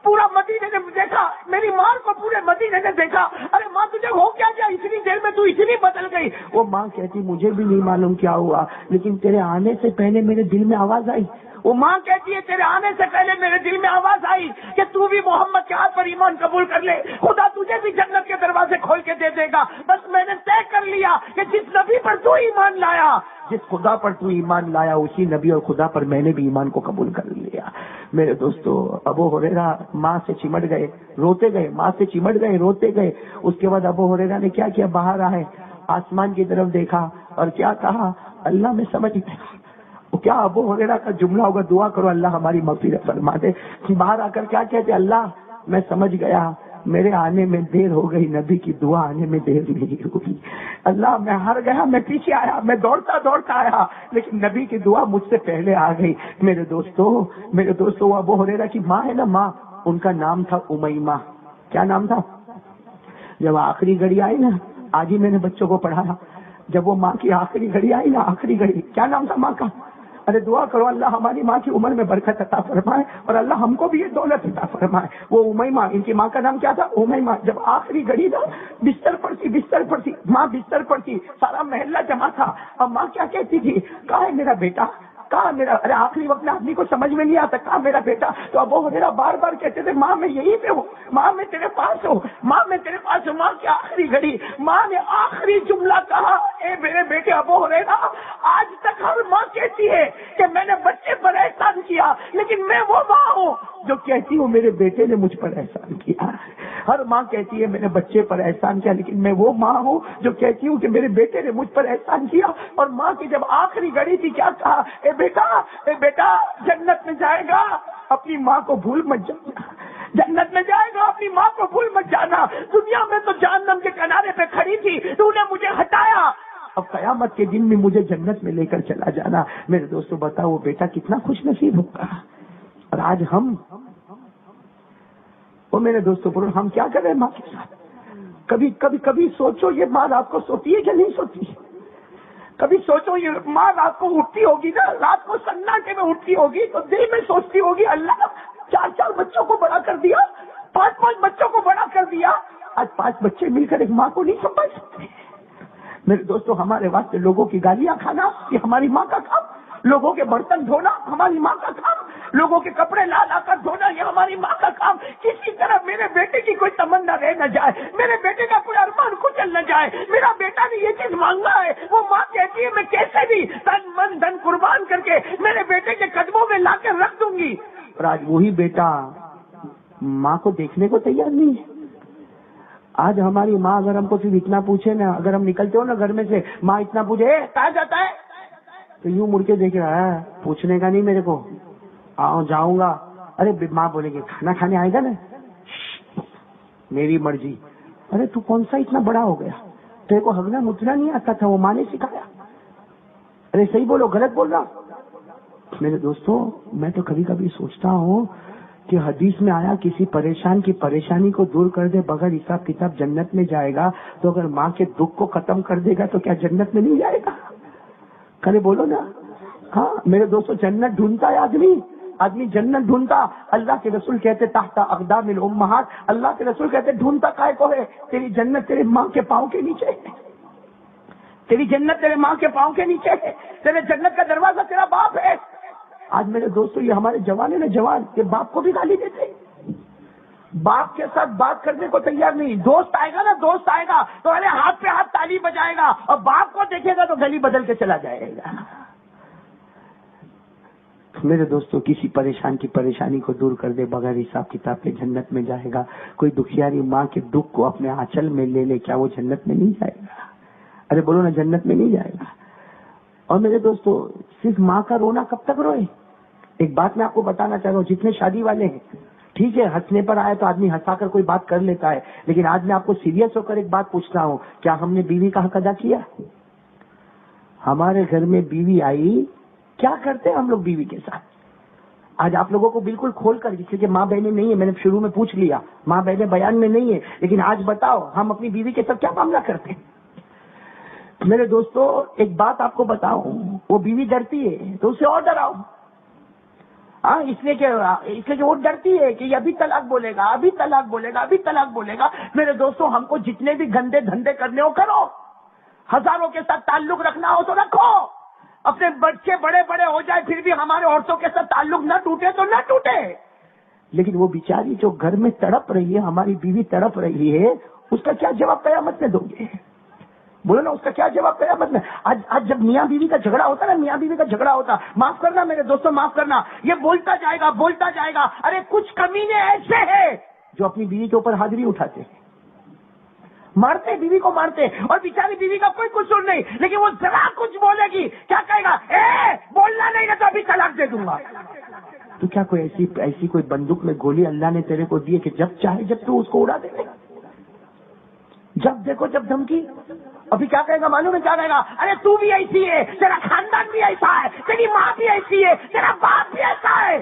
[SPEAKER 1] پورا مدینے نے دیکھا، میری ماں کو پورے مدینے نے دیکھا، ارے ماں تجھے ہو کیا گیا؟ اتنی دیر میں تو اتنی بدل گئی۔ وہ ماں کہتی مجھے بھی نہیں معلوم کیا ہوا، لیکن تیرے آنے سے پہلے میرے دل میں آواز آئی۔ وہ ماں کہتی ہے تیرے آنے سے پہلے میرے دل میں آواز آئی کہ تو بھی محمد کے ہاتھ پر ایمان قبول کر لے، خدا تجھے بھی جنت کے دروازے کھول کے دے دے گا۔ بس میں نے طے کر لیا کہ جس نبی پر تو ایمان لایا، جس خدا پر تو ایمان لایا، اسی نبی اور خدا پر میں نے بھی ایمان کو قبول کر لیا۔ میرے دوستو ابو ہریرہ ماں سے چمٹ گئے، روتے گئے، ماں سے چمٹ گئے، روتے گئے۔ اس کے بعد ابو ہریرہ نے کیا کیا، باہر آئے، آسمان کی طرف دیکھا اور کیا کہا، اللہ میں سمجھ گیا۔ کیا ابو ہریرہ کا جملہ ہوگا، دعا کرو اللہ ہماری مغفرت فرما دے۔ باہر آ کر کیا کہتے، اللہ میں سمجھ گیا، میرے آنے میں دیر ہو گئی، نبی کی دعا آنے میں دیر نہیں ہوگی۔ اللہ میں ہار گیا، میں پیچھے آیا، میں دوڑتا دوڑتا آیا، لیکن نبی کی دعا مجھ سے پہلے آ گئی۔ میرے دوستو وہ ابو ہریرہ کی ماں ہے نا، ماں، ان کا نام تھا امیمہ۔ کیا نام تھا؟ جب آخری گھڑی آئی نا، آج ہی میں نے بچوں کو پڑھایا، جب وہ ماں کی آخری گھڑی آئی نا، آخری گھڑی، کیا نام تھا ماں کا؟ ارے دعا کرو اللہ ہماری ماں کی عمر میں برکت عطا فرمائے اور اللہ ہم کو بھی یہ دولت عطا فرمائے۔ وہ امیمہ، ان کی ماں کا نام کیا تھا؟ امیمہ۔ جب آخری گھڑی نا، بستر پر تھی ماں، بستر پر تھی، سارا محلہ جمع تھا، اور ماں کیا کہتی تھی، کہاں ہے میرا بیٹا، کہاں میرا، ارے آخری وقت میں آدمی کو سمجھ میں نہیں آتا کہاں میرا بیٹا۔ تو ابو ہریرہ بار بار کہتے تھے ماں میں یہیں پہ ہوں، ماں میں تیرے پاس ہوں، ماں میں تیرے پاس ہوں۔ ماں کی آخری گھڑی، ماں نے آخری جملہ کہا، اے میرے بیٹے ابو ہریرہ، آج تک ہر ماں کہتی ہے کہ میں نے بچے پر احسان کیا، لیکن میں وہ ماں ہوں جو کہتی ہوں میرے بیٹے نے مجھ پر احسان کیا۔ ہر ماں کہتی ہے میں نے بچے پر احسان کیا، لیکن میں وہ ماں ہوں جو کہتی ہوں کہ میرے بیٹے نے مجھ پر احسان کیا۔ اور ماں کی جب آخری گھڑی تھی، کیا کہا، اے بیٹا جنت میں جائے گا، اپنی ماں کو بھول مت جانا، جنت میں جائے گا، اپنی ماں کو بھول مت جانا۔ دنیا میں تو جہنم کے کنارے پہ کھڑی تھی، تو نے مجھے ہٹایا، اب قیامت کے دن میں مجھے جنت میں لے کر چلا جانا۔ میرے دوستو بتاؤ وہ بیٹا کتنا خوش نصیب ہوگا۔ اور آج ہم، وہ میرے دوستو پر ہم کیا کر رہے ہیں ماں کے ساتھ؟ کبھی سوچو یہ ماں رات کو سوتی ہے کہ نہیں سوتی؟ کبھی سوچو یہ ماں رات کو اٹھتی ہوگی نا، رات کو سناٹے میں اٹھتی ہوگی تو دل میں سوچتی ہوگی اللہ 4 بچوں کو بڑا کر دیا، 5 بچوں کو بڑا کر دیا، آج 5 بچے مل کر ایک ماں کو نہیں سنبھال سکتے۔ میرے دوستو ہمارے واسطے لوگوں کی گالیاں کھانا یہ ہماری ماں کا کام، لوگوں کے برتن دھونا ہماری ماں کا کام، لوگوں کے کپڑے لا کر دھونا یہ ہماری ماں کا کام۔ کسی طرح میرے بیٹے کی کوئی تمنا رہ نہ جائے، میرے بیٹے کا کوئی ارمان کچل نہ جائے، میرا بیٹا نے یہ چیز مانگا ہے، وہ ماں کہتی ہے میں کیسے بھی تن من دھن قربان کر کے میرے بیٹے کے قدموں میں لا کے رکھ دوں گی۔ اور آج وہی بیٹا ماں کو دیکھنے کو تیار نہیں ہے۔ آج ہماری ماں اگر ہم کو صرف اتنا پوچھے نا، اگر ہم نکلتے ہو نا گھر میں سے، ماں اتنا پوچھے کہاں جاتا ہے، تو یوں مڑ کے دیکھ رہا ہے، پوچھنے کا نہیں میرے کو، جاؤں گا۔ ارے ماں بولے گی کھانا کھانے آئے گا نا، میری مرضی۔ ارے تو کون سا اتنا بڑا ہو گیا، تیرے کو ہگنا متنا نہیں آتا تھا، وہ ماں نے سکھایا۔ ارے صحیح بولو، غلط بول رہا۔ میرے دوستو میں تو کبھی کبھی سوچتا ہوں کہ حدیث میں آیا کسی پریشان کی پریشانی کو دور کر دے بغیر حساب کتاب جنت میں جائے گا، تو اگر ماں کے دکھ کو ختم کر دے گا تو کیا جنت میں نہیں جائے گا؟ کھڑے بولو نا. ہاں میرے دوستو، جنت ڈھونڈتا ہے آدمی جنت ڈھونڈتا. اللہ کے رسول کہتے تحت اقدام الامہات، اللہ کے رسول کہتے ڈھونڈتا کائے کو ہے؟ تیری جنت تیرے ماں کے پاؤں کے نیچے ہے. تیری جنت تیرے ماں کے پاؤں کے نیچے ہے. تیرے جنت کا دروازہ تیرا باپ ہے. آج میرے دوستو یہ ہمارے جوان ہے نا، جوان کے باپ کو بھی گالی دیتے، باپ کے ساتھ بات کرنے کو تیار نہیں. دوست آئے گا نا، دوست آئے گا تو ارے ہاتھ پہ ہاتھ تالی بجائے گا، اور باپ کو دیکھے گا تو گلی بدل کے چلا جائے گا. میرے دوستو، کسی پریشان کی پریشانی کو دور کر دے بغیر حساب کتاب کے جنت میں جائے گا. کوئی دکھیاری ماں کے دکھ کو اپنے آنچل میں لے لے، کیا وہ جنت میں نہیں جائے گا؟ ارے بولو نا، جنت میں نہیں جائے گا. اور میرے دوستو، صرف ماں کا رونا کب تک روئے؟ ایک بات میں آپ کو بتانا چاہ رہا ہوں، جتنے شادی والے ہیں، ٹھیک ہے ہنسنے پر آئے تو آدمی ہنسا کر کوئی بات کر لیتا ہے، لیکن آج میں آپ کو سیریس ہو کر ایک بات پوچھتا ہوں، کیا ہم نے بیوی کا حق ادا کیا؟ ہمارے گھر میں بیوی آئی، کیا کرتے ہیں ہم لوگ بیوی کے ساتھ؟ آج آپ لوگوں کو بالکل کھول کر، جس کہ ماں بہنیں نہیں ہیں، میں نے شروع میں پوچھ لیا، ماں بہنیں بیان میں نہیں ہے، لیکن آج بتاؤ ہم اپنی بیوی کے ساتھ کیا معاملہ کرتے ہیں؟ میرے دوستو، ایک بات آپ کو بتاؤں، وہ بیوی ڈرتی ہے تو اسے اور ڈراؤ. ہاں، اس لیے کہ وہ ڈرتی ہے کہ یہ ابھی طلاق بولے گا، ابھی طلاق بولے گا، ابھی طلاق بولے گا. میرے دوستو، ہم کو جتنے بھی گندے دھندے کرنے ہو کرو، ہزاروں کے ساتھ تعلق رکھنا ہو تو رکھو، اپنے بچے بڑے بڑے ہو جائے پھر بھی ہمارے عورتوں کے ساتھ تعلق نہ ٹوٹے تو نہ ٹوٹے. لیکن وہ بیچاری جو گھر میں تڑپ رہی ہے، ہماری بیوی تڑپ رہی ہے، اس کا کیا جواب قیامت میں دو گے؟ بولو نا، اس کا کیا جواب قیامت میں؟ آج جب میاں بیوی کا جھگڑا ہوتا نا، میاں بیوی کا جھگڑا ہوتا، معاف کرنا میرے دوستوں، معاف کرنا، یہ بولتا جائے گا. ارے کچھ کمینے ایسے ہیں جو اپنی بیوی کے اوپر حاضری اٹھاتے ہیں، مارتے، بیوی کو مارتے، اور بیچاری بیوی کا کوئی قصور نہیں، لیکن وہ ذرا کچھ بولے گی کیا کہے گا؟ بولنا نہیں نا تو ابھی طلاق دے دوں گا. تو کیا کوئی ایسی کوئی بندوق میں گولی اللہ نے تیرے کو دی ہے کہ جب چاہے جب تو اس کو اڑا دے؟ جب دیکھو جب دھمکی. ابھی کیا کہے گا معلوم ہے؟ کیا کہے گا؟ ارے تو بھی ایسی ہے، تیرا خاندان بھی ایسا ہے، تیری ماں بھی ایسی ہے، تیرا باپ بھی ایسا ہے.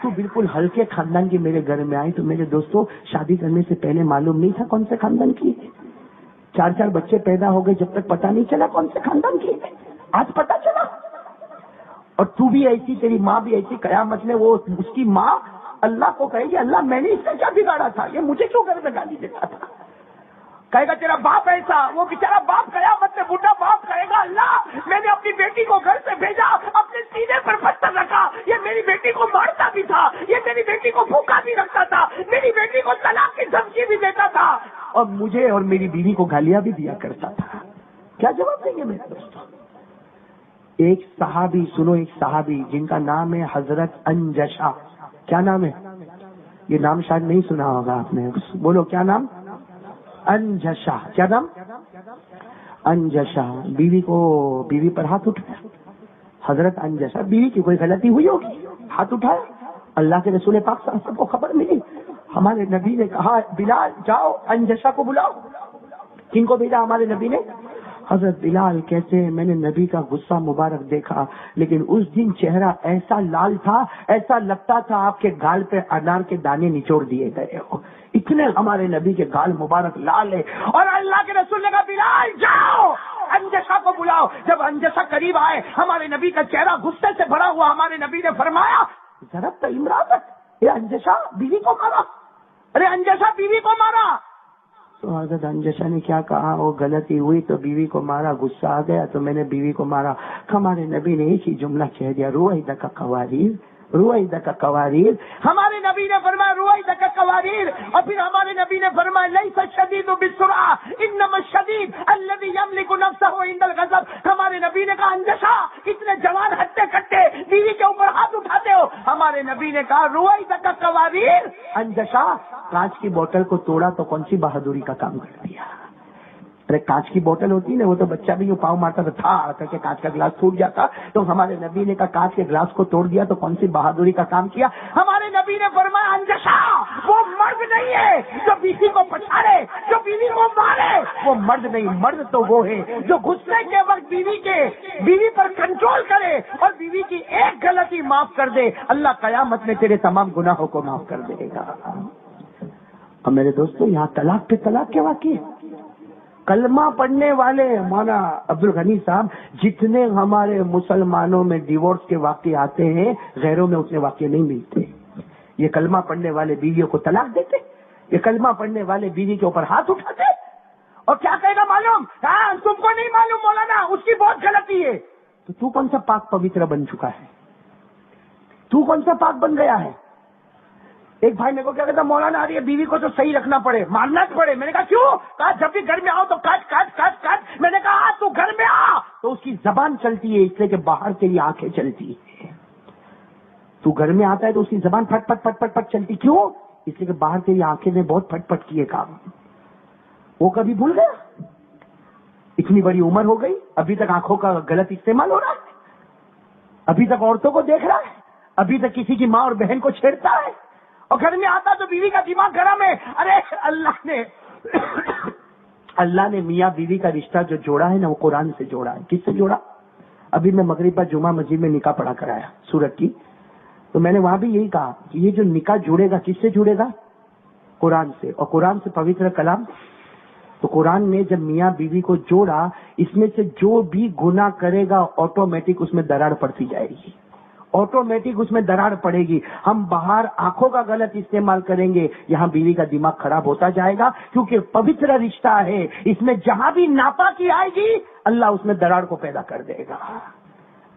[SPEAKER 1] تو بالکل ہلکے خاندان کی میرے گھر میں آئی تو میرے دوستوں، شادی کرنے سے پہلے معلوم نہیں تھا کون سے خاندان کی ہے. 4 بچے پیدا ہو گئے، جب تک پتا نہیں چلا کون سے خاندان کی ہے. آج پتا چلا. اور تو بھی ایسی، تیری ماں بھی ایسی. قیامت میں وہ اس کی ماں اللہ کو کہے گی، اللہ میں نے اس سے کیا بگاڑا تھا، یہ مجھے کیوں گھر میں گالی دیتا تھا؟ کہے گا تیرا باپ ایسا. وہ بیچارا باپ قیامت میں بوڑھا باپ کہے گا، اللہ میں نے اپنی بیٹی کو گھر سے بھیجا، اپنے سینے پر پتھر رکھا، یہ میری بیٹی کو مارتا بھی تھا، یہ میری بیٹی کو بھوکا بھی رکھتا تھا، میری بیٹی کو طلاق کی دھمکی بھی دیتا تھا، اور مجھے اور میری بیوی کو گالیاں بھی دیا کرتا تھا. کیا جواب دیں گے میرے دوستوں؟ ایک صحابی، سنو، ایک صحابی جن کا نام ہے حضرت انجشا. کیا نام ہے؟ یہ نام شاید نہیں سنا ہوگا آپ نے. بولو کیا نام؟ انجشا. کیا نام؟ انجشا. بیوی پر ہاتھ اٹھایا. حضرت انجشا، بیوی کی کوئی غلطی ہوئی ہوگی، ہاتھ اٹھایا. اللہ کے رسول پاک صلی اللہ علیہ وسلم کو خبر ملی. ہمارے نبی نے کہا، بلال جاؤ انجشا کو بلاؤ. کن کو بھیجا ہمارے نبی نے؟ حضرت بلال کہتے ہیں میں نے نبی کا غصہ مبارک دیکھا، لیکن اس دن چہرہ ایسا لال تھا، ایسا لگتا تھا آپ کے گال پہ انار کے دانے نچوڑ دیے گئے ہو، اتنے ہمارے نبی کے گال مبارک لال ہے. اور اللہ کے رسول نے کہا، بلال جاؤ انجشا کو بلاؤ. جب انجشا قریب آئے، ہمارے نبی کا چہرہ غصے سے بھرا ہوا. ہمارے نبی نے فرمایا، ضربت امرأتک، انجشا بیوی کو مارا. ارے انجشا بیوی کو مارا. تو حضرت انجشا نے کیا کہا، وہ غلطی ہوئی تو بیوی کو مارا، غصہ آ گیا تو میں نے بیوی کو مارا. ہمارے نبی نے ایک ہی جملہ کہہ دیا، رویدک قواریر، رویدک قواریر. ہمارے نبی نے فرمایا رویدک قواریر. اور پھر ہمارے نبی نے فرمایا لیس الشدید بالسرعہ انما الشدید الذی یملک نفسہ عند الغضب. ہمارے نبی نے کہا، انجشا اتنے جوان ہٹے کٹے بیوی کے اوپر ہاتھ اٹھاتے ہو. ہمارے نبی نے کہا رویدک قواریر. انجشا کانچ کی بوتل کو توڑا تو کون سی بہادری کا کام کر دیا. ارے کانچ کی بوتل ہوتی ہے نا، وہ تو بچہ بھی پاؤں مارتا تھا، تھا کر کے کانچ کا گلاس ٹوٹ جاتا، تو ہمارے نبی نے کہا کانچ کے گلاس کو توڑ دیا تو کون سی بہادری کا کام کیا؟ ہمارے نبی نے فرمایا انجشا وہ مرد نہیں ہے جو بیوی کو پچھاڑے، جو بیوی کو مارے، وہ مرد نہیں، مرد تو وہ ہے جو غصے کے وقت بیوی پر کنٹرول کرے اور بیوی کی ایک غلطی معاف کر دے، اللہ قیامت میں تیرے تمام گناہوں کو معاف کر دے گا۔ اور میرے دوستو یہاں طلاق پہ طلاق کے واقعے، کلمہ پڑھنے والے مولانا عبد الغنی صاحب، جتنے ہمارے مسلمانوں میں ڈیورس کے واقعے آتے ہیں غیروں میں اتنے واقعے نہیں ملتے۔ یہ کلمہ پڑھنے والے بیویوں کو طلاق دیتے، یہ کلمہ پڑھنے والے بیوی کے اوپر ہاتھ اٹھاتے، اور کیا کہے گا معلوم؟ ہاں تم کو نہیں معلوم مولانا اس کی بہت غلطی ہے۔ تو کون سا پاک پوتر بن چکا ہے؟ تو کون سا پاک بن گیا ہے؟ ایک بھائی میرے کو کیا کہتا، مولانا آ رہی ہے بیوی کو تو صحیح رکھنا پڑے، مارنا پڑے۔ میں نے کہا کیوں؟ کہا جب بھی گھر میں آؤ تو کاٹ کاٹ کاٹ کاٹ۔ میں نے کہا تو گھر میں آ تو اس کی زبان چلتی ہے، اس لیے کہ باہر تیری آنکھیں چلتی ہے۔ تو گھر میں آتا ہے تو اس کی زبان پھٹ پھٹ پھٹ پھٹ پھٹ چلتی، کیوں؟ اس لیے کہ باہر تیری آنکھیں نے بہت پھٹ پھٹ کیے کام۔ وہ کبھی بھول گیا؟ اتنی بڑی عمر ہو گئی ابھی تک آنکھوں کا غلط استعمال ہو رہا ہے، ابھی تک عورتوں کو دیکھ رہا ہے، ابھی تک کسی کی ماں اور بہن کو چھیڑتا ہے، اور گھر میں آتا تو بیوی کا دماغ گرم ہے۔ ارے اللہ نے میاں بیوی کا رشتہ جو جوڑا ہے نا وہ قرآن سے جوڑا ہے۔ کس سے جوڑا؟ ابھی میں مغرب پر جمعہ مسجد میں نکاح پڑھا کر آیا سورت کی، تو میں نے وہاں بھی یہی کہا کہ یہ جو نکاح جڑے گا کس سے جڑے گا؟ قرآن سے، اور قرآن سے پوتر کلام۔ تو قرآن نے جب میاں بیوی کو جوڑا، اس میں سے جو بھی گناہ کرے گا آٹومیٹک اس میں دراڑ پڑتی جائے گی، آٹومیٹک اس میں دراڑ پڑے گی۔ ہم باہر آنکھوں کا غلط استعمال کریں گے، یہاں بیوی کا دماغ خراب ہوتا جائے گا، کیونکہ پوتر رشتہ ہے، اس میں جہاں بھی ناپاکی آئے گی اللہ اس میں دراڑ کو پیدا کر دے گا۔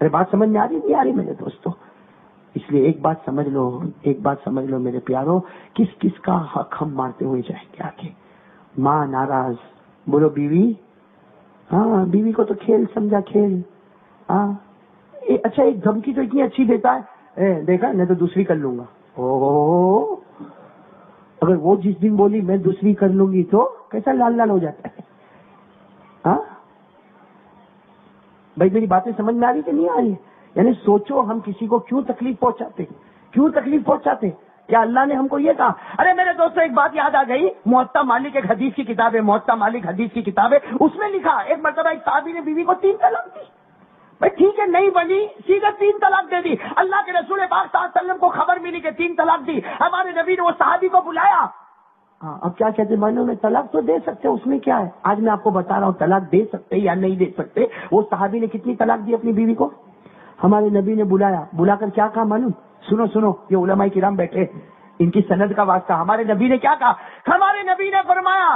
[SPEAKER 1] ارے بات سمجھ میں آ رہی نہیں آ رہی میرے دوستو؟ اس لیے ایک بات سمجھ لو، ایک بات سمجھ لو میرے پیارو، کس کس کا حق ہم مارتے ہوئے جائیں گے آگے؟ ماں ناراض، بولو بیوی، ہاں بیوی کو تو کھیل سمجھا، کھیل، ہاں اچھا ایک دھمکی تو اتنی اچھی دیتا ہے، دیکھا میں تو دوسری کر لوں گا۔ او اگر وہ جس دن بولی میں دوسری کر لوں گی تو کیسا لال لال ہو جاتا ہے۔ ہاں بھائی میری باتیں سمجھ میں آ رہی کہ نہیں آ رہی؟ یعنی سوچو ہم کسی کو کیوں تکلیف پہنچاتے، کیوں تکلیف پہنچاتے؟ کیا اللہ نے ہم کو یہ کہا؟ ارے میرے دوستوں ایک بات یاد آ گئی، موطا مالک ایک حدیث کی کتاب ہے، موطا مالک حدیث کی کتاب ہے، اس میں لکھا ایک مرتبہ ایک صحابی نے بیوی کو 3 طلاق دی۔ بھائی ٹھیک ہے نہیں بنی، سیدھا 3 طلاق دے دی۔ اللہ کے رسول پاک صلی اللہ علیہ وسلم کو خبر ملی کہ 3 طلاق دی، ہمارے نبی نے وہ صحابی کو بلایا۔ اب کیا کہتے مانو میں طلاق تو دے سکتے، اس میں کیا ہے؟ آج میں آپ کو بتا رہا ہوں طلاق دے سکتے یا نہیں دے سکتے۔ وہ صحابی نے کتنی طلاق دی اپنی بیوی کو؟ ہمارے نبی نے بلایا، بلا کر کیا کہا معلوم؟ سنو سنو، یہ علماء کرام بیٹھے، ان کی سند کا واسطہ، ہمارے نبی نے کیا کہا؟ ہمارے نبی نے فرمایا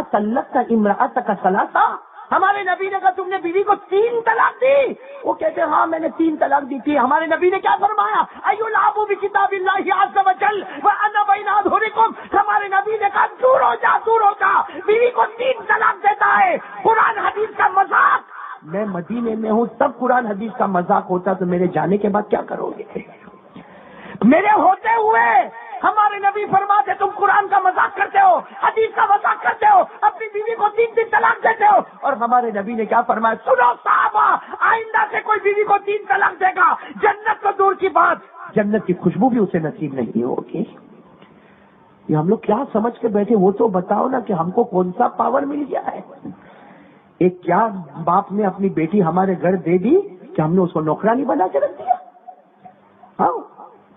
[SPEAKER 1] اطلقت امرأتک ثلاثا، ہمارے نبی نے کہا تم نے بیوی کو 3 طلاق دی؟ وہ کہتے ہیں ہاں میں نے 3 طلاق دی تھی۔ ہمارے نبی نے کیا فرمایا؟ ایلعبوا بکتاب اللہ عز وجل وانا بین اظہرکم، ہمارے نبی نے کہا دور ہو جا، دور ہو جا، بیوی کو 3 طلاق دیتا ہے، قرآن حدیث کا مذاق۔ میں مدینے میں ہوں تب قرآن حدیث کا مذاق ہوتا تو میرے جانے کے بعد کیا کرو گے؟ میرے ہوتے ہوئے ہمارے نبی فرماتے تم قرآن کا مذاق کرتے ہو، حدیث کا مذاق کرتے ہو، اپنی بیوی کو 3 طلاق دیتے ہو۔ اور ہمارے نبی نے کیا فرمایا؟ سنو صحابہ، آئندہ سے کوئی بیوی کو 3 طلاق دے گا، جنت کو دور کی بات، جنت کی خوشبو بھی اسے نصیب نہیں ہوگی۔ یہ ہم لوگ کیا سمجھ کے بیٹھے، وہ تو بتاؤ نا کہ ہم کو کون سا پاور مل گیا ہے؟ ایک کیا باپ نے اپنی بیٹی ہمارے گھر دے دی کہ ہم نے اس کو نوکرانی بنا کے رکھ دیا؟ ہاں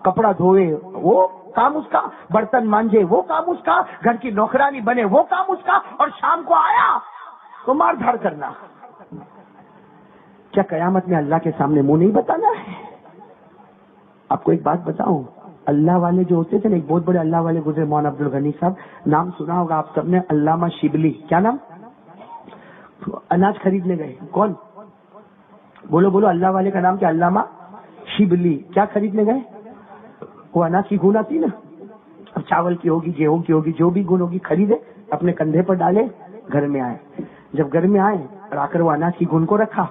[SPEAKER 1] کپڑا دھوئے وہ کام اس کا، برتن مانجے وہ کام اس کا، گھر کی نوکرانی بنے وہ کام اس کا، اور شام کو آیا تو مار دھاڑ کرنا۔ کیا قیامت میں اللہ کے سامنے منہ نہیں بتانا ہے؟ آپ کو ایک بات بتاؤں، اللہ والے جو ہوتے تھے نا، ایک بہت بڑے اللہ والے گزرے مولانا عبد الغنی صاحب، نام سنا ہوگا آپ سب نے، علامہ شبلی۔ کیا نام؟ اناج خریدنے گئے، کون؟ بولو بولو، اللہ والے کا نام کیا؟ علامہ شبلی۔ کیا خریدنے گئے؟ وہ اناج کی گن آتی نا، اب چاول کی ہوگی، گیہوں کی ہوگی، جو بھی گن ہوگی خریدے، اپنے کندھے پر ڈالے، گھر میں آئے۔ جب گھر میں آئے اور آ کر وہ اناج کی گن کو رکھا،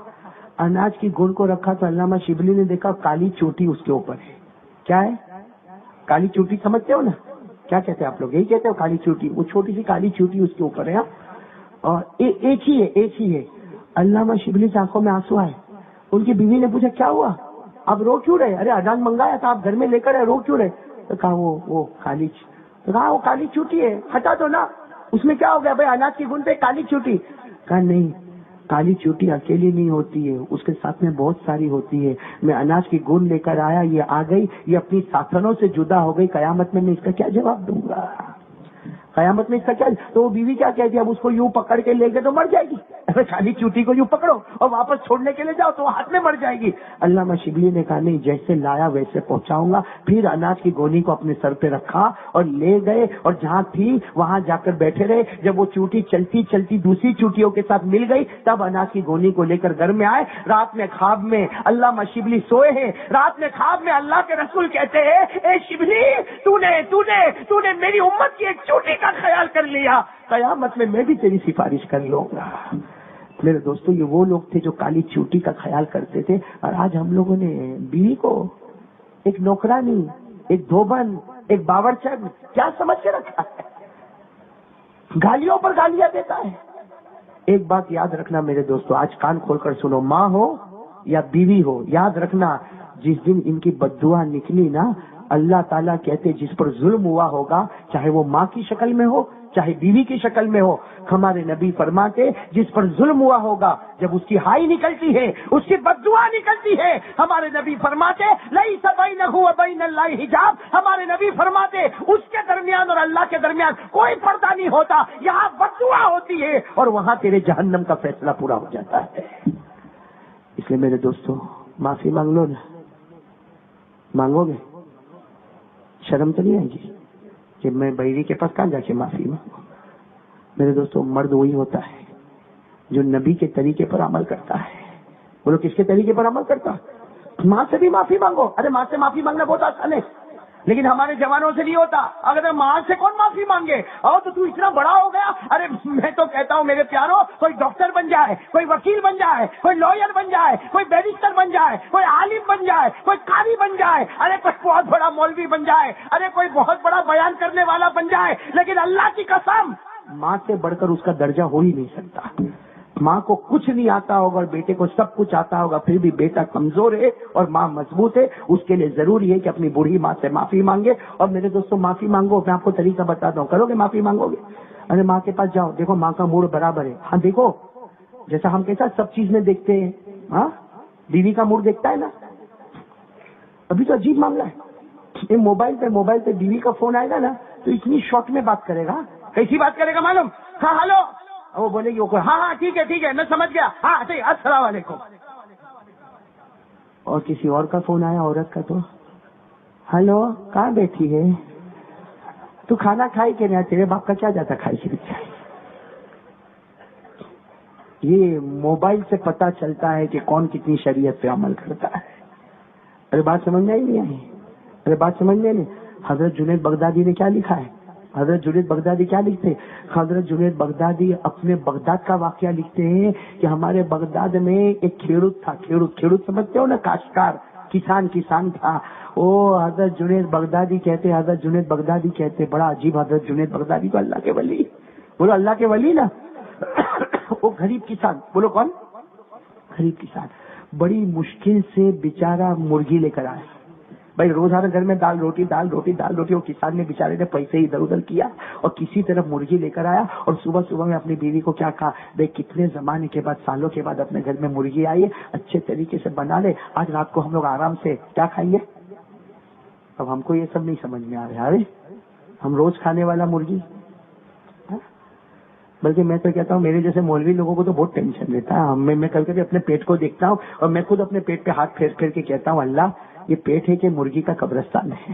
[SPEAKER 1] اناج کی گن کو رکھا تو علامہ شبلی نے دیکھا کالی چوٹی اس کے اوپر ہے۔ کیا ہے؟ کالی چوٹی سمجھتے ہو نا؟ کیا کہتے ہیں آپ لوگ؟ یہی کہتے ہو کالی چوٹی، وہ چھوٹی سی کالی چوٹی اس کے اوپر ہے۔ اور ایک ہی ہے. علامہ شبلی کی آنکھوں میں آنسو آئے. ان کی بیوی نے پوچھا کیا ہوا, آپ رو کیوں رہے؟ ارے اذان منگایا تھا, آپ گھر میں لے کر آئے, رو کیوں رہے؟ تو کہا وہ کالی چوٹی ہے, ہٹا دو نا, اس میں کیا ہو گیا بھائی, اناج کی گن پہ کالی چوٹی. کہا نہیں, کالی چوٹی اکیلی نہیں ہوتی ہے, اس کے ساتھ میں بہت ساری ہوتی ہے. میں اناج کی گن لے کر آیا, یہ آ گئی, یہ اپنی ساتھنوں سے جدا ہو گئی, قیامت میں اس کا کیا جواب دوں گا؟ قیامت میں اس کا کیا؟ تو وہ بیوی کیا کہتی ہے, اب اس کو یوں پکڑ کے لے کے تو مر جائے گی. کالی چوٹی کو یوں پکڑو اور واپس چھوڑنے کے لیے جاؤ تو وہ ہاتھ میں مر جائے گی. علامہ شبلی نے کہا نہیں, جیسے لایا ویسے پہنچاؤں گا. پھر اناج کی گونی کو اپنے سر پہ رکھا اور لے گئے, اور جہاں تھی وہاں جا کر بیٹھے رہے. جب وہ چوٹی چلتی چلتی دوسری چوٹیوں کے ساتھ مل گئی, تب اناج کی گونی کو لے کر گھر میں آئے. رات میں خواب میں علامہ شبلی سوئے ہیں. رات میں خواب میں اللہ کے رسول کہتے ہیں, اے شبلی, تو نے میری امت کی ایک چوٹی کا خیال کر لیا, قیامت میں بھی تیری سفارش کر لوں گا. میرے دوستو, یہ وہ لوگ تھے جو کالی چوٹی کا خیال کرتے تھے. اور آج ہم لوگوں نے بیوی کو ایک نوکرانی, ایک دھوبن, ایک باورچن کیا سمجھ کے رکھا ہے, گالیوں پر گالیاں دیتا ہے. ایک بات یاد رکھنا میرے دوستو, آج کان کھول کر سنو, ماں ہو یا بیوی ہو, یاد رکھنا جس دن ان کی بددعا نکلی نا, اللہ تعالیٰ کہتے جس پر ظلم ہوا ہوگا, چاہے وہ ماں کی شکل میں ہو چاہے بیوی کی شکل میں ہو, ہمارے نبی فرماتے جس پر ظلم ہوا ہوگا, جب اس کی ہائی نکلتی ہے, اس کی بددعا نکلتی ہے, ہمارے نبی فرماتے لیس بینہ و بین اللہ حجاب, ہمارے نبی فرماتے اس کے درمیان اور اللہ کے درمیان کوئی پردہ نہیں ہوتا, یہاں بددعا ہوتی ہے اور وہاں تیرے جہنم کا فیصلہ پورا ہو جاتا ہے. اس لیے میرے دوستو, معافی مانگ لو نا, مانگو گے؟ شرم تو نہیں آئے گی کہ میں بیوی کے پاس کہاں جا کے معافی مانگوں؟ میرے دوستو, مرد وہی ہوتا ہے جو نبی کے طریقے پر عمل کرتا ہے. بولو کس کے طریقے پر عمل کرتا؟ ماں سے بھی معافی مانگو. ارے ماں سے معافی مانگنا بہت آسان ہے, لیکن ہمارے جوانوں سے نہیں ہوتا. اگر ماں سے کون معافی مانگے, اور تو اتنا بڑا ہو گیا. ارے میں تو کہتا ہوں میرے پیاروں, کوئی ڈاکٹر بن جائے, کوئی وکیل بن جائے, کوئی لائر بن جائے, کوئی بیرسٹر بن جائے, کوئی عالم بن جائے, کوئی قاری بن جائے, ارے کوئی بہت بڑا مولوی بن جائے, ارے کوئی بہت بڑا بیان کرنے والا بن جائے, لیکن اللہ کی قسم ماں سے بڑھ کر اس کا درجہ ہو ہی نہیں سکتا. ماں کو کچھ نہیں آتا ہوگا اور بیٹے کو سب کچھ آتا ہوگا, پھر بھی بیٹا کمزور ہے اور ماں مضبوط ہے. اس کے لیے ضروری ہے کہ اپنی بوڑھی ماں سے معافی مانگے. اور میرے دوستوں, معافی مانگو, میں آپ کو طریقہ بتاتا ہوں, کرو گے معافی مانگو گے. ارے ماں کے پاس جاؤ, دیکھو ماں کا موڈ برابر ہے. ہاں دیکھو, جیسا ہم کیسا سب چیز میں دیکھتے ہیں, ہاں بیوی کا موڈ دیکھتا ہے نا. ابھی تو عجیب معاملہ ہے, یہ موبائل پہ بیوی کا فون آئے گا نا تو اتنی شارٹ میں بات کرے گا. کیسی بات کرے گا معلوم؟ ہاں ہلو, وہ بولے گی, ہاں ٹھیک ہے میں سمجھ گیا, ہاں ٹھیک, السلام علیکم. اور کسی اور کا فون آیا عورت کا تو, ہلو کہاں بیٹھی ہے, تو کھانا کھائی کہ نہیں, تیرے باپ کا کیا جاتا کھائی سے. یہ موبائل سے پتا چلتا ہے کہ کون کتنی شریعت پہ عمل کرتا ہے. ارے بات سمجھ میں نہیں آئی, ارے بات سمجھ میں نہیں. حضرت جنید بغدادی نے کیا لکھا ہے, حضرت جنید بغدادی کیا لکھتے ہیں؟ حضرت جنید بغدادی اپنے بغداد کا واقعہ لکھتے ہیں کہ ہمارے بغداد میں ایک کھیڑوت تھا. کھیڑوت سمجھتے ہو نا, کاشتکار, کسان تھا. وہ حضرت جنید بغدادی کہتے بڑا عجیب, حضرت جنید بغدادی کو اللہ کے ولی, بولو اللہ کے ولی نا. وہ غریب کسان, بولو کون؟ غریب کسان, بڑی مشکل سے بیچارہ مرغی لے کر آیا. بھائی روزانہ گھر میں دال روٹی, وہ کسان نے بیچارے نے پیسے ادھر ادھر کیا اور کسی طرح مرغی لے کر آیا. اور صبح میں اپنی بیوی کو کیا کہا, بھائی کتنے زمانے کے بعد, سالوں کے بعد اپنے گھر میں مرغی آئی ہے, اچھے طریقے سے بنا لے, آج رات کو ہم لوگ آرام سے کیا کھائیں گے. اب ہم کو یہ سب نہیں سمجھ میں آ رہا ہے, ہم روز کھانے والا مرغی. بلکہ میں تو کہتا ہوں میرے جیسے مولوی لوگوں کو تو بہت ٹینشن رہتا ہے. میں کل کبھی اپنے پیٹ کو دیکھتا ہوں اور میں خود اپنے پیٹ پہ ہاتھ پھیر کے کہتا ہوں, اللہ یہ پیٹ ہے کہ مرغی کا قبرستان ہے.